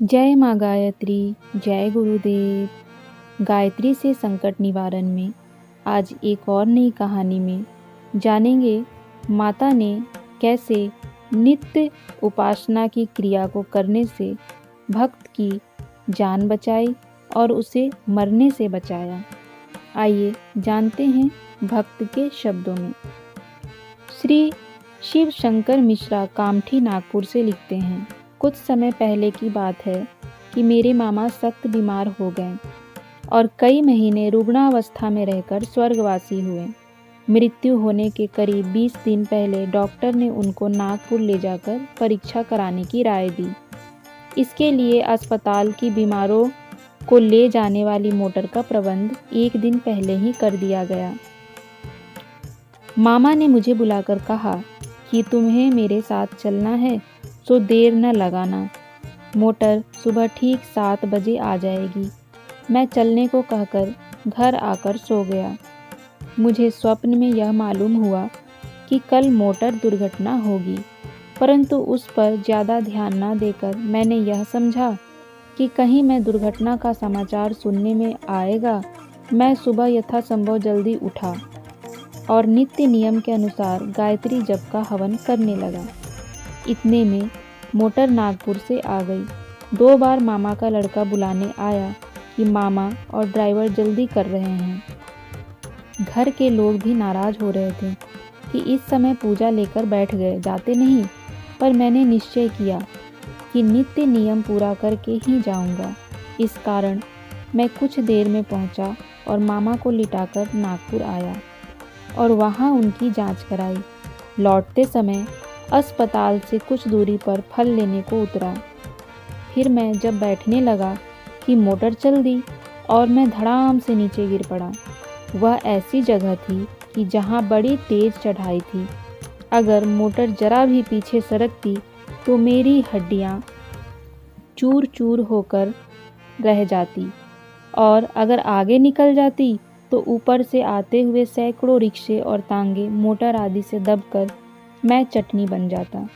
जय माँ गायत्री, जय गुरुदेव। गायत्री से संकट निवारण में आज एक और नई कहानी में जानेंगे माता ने कैसे नित्य उपासना की क्रिया को करने से भक्त की जान बचाई और उसे मरने से बचाया। आइए जानते हैं भक्त के शब्दों में। श्री शिव शंकर मिश्रा कामठी नागपुर से लिखते हैं, कुछ समय पहले की बात है कि मेरे मामा सख्त बीमार हो गए और कई महीने रुग्णावस्था में रहकर स्वर्गवासी हुए। मृत्यु होने के करीब 20 दिन पहले डॉक्टर ने उनको नागपुर ले जाकर परीक्षा कराने की राय दी। इसके लिए अस्पताल की बीमारों को ले जाने वाली मोटर का प्रबंध एक दिन पहले ही कर दिया गया। मामा ने मुझे बुलाकर कहा कि तुम्हें मेरे साथ चलना है, तो देर न लगाना। मोटर सुबह ठीक 7 बजे आ जाएगी। मैं चलने को कहकर घर आकर सो गया। मुझे स्वप्न में यह मालूम हुआ कि कल मोटर दुर्घटना होगी, परंतु उस पर ज़्यादा ध्यान न देकर मैंने यह समझा कि कहीं मैं दुर्घटना का समाचार सुनने में आएगा। मैं सुबह यथासंभव जल्दी उठा और नित्य नियम के अनुसार गायत्री जप का हवन करने लगा। इतने में मोटर नागपुर से आ गई। 2 बार मामा का लड़का बुलाने आया कि मामा और ड्राइवर जल्दी कर रहे हैं। घर के लोग भी नाराज हो रहे थे कि इस समय पूजा लेकर बैठ गए, जाते नहीं। पर मैंने निश्चय किया कि नित्य नियम पूरा करके ही जाऊंगा। इस कारण मैं कुछ देर में पहुंचा और मामा को लिटाकर नागपुर आया और वहां उनकी जांच कराई। लौटते समय अस्पताल से कुछ दूरी पर फल लेने को उतरा। फिर मैं जब बैठने लगा कि मोटर चल दी और मैं धड़ाम से नीचे गिर पड़ा। वह ऐसी जगह थी कि जहां बड़ी तेज चढ़ाई थी। अगर मोटर जरा भी पीछे सरकती तो मेरी हड्डियां चूर चूर होकर रह जाती, और अगर आगे निकल जाती तो ऊपर से आते हुए सैकड़ों रिक्शे और तांगे, मोटर आदि से दबकर मैं चटनी बन जाता।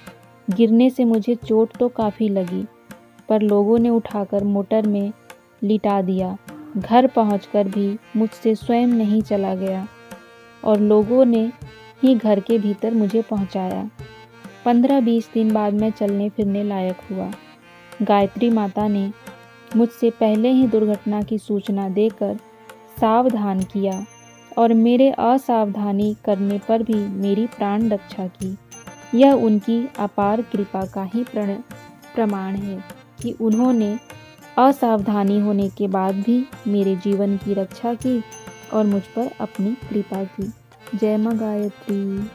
गिरने से मुझे चोट तो काफ़ी लगी, पर लोगों ने उठाकर मोटर में लिटा दिया। घर पहुंचकर भी मुझसे स्वयं नहीं चला गया और लोगों ने ही घर के भीतर मुझे पहुंचाया। 15-20 दिन बाद मैं चलने फिरने लायक हुआ। गायत्री माता ने मुझसे पहले ही दुर्घटना की सूचना देकर सावधान किया और मेरे असावधानी करने पर भी मेरी प्राण रक्षा की। यह उनकी अपार कृपा का ही प्रमाण है कि उन्होंने असावधानी होने के बाद भी मेरे जीवन की रक्षा की और मुझ पर अपनी कृपा की। जय माँ गायत्री।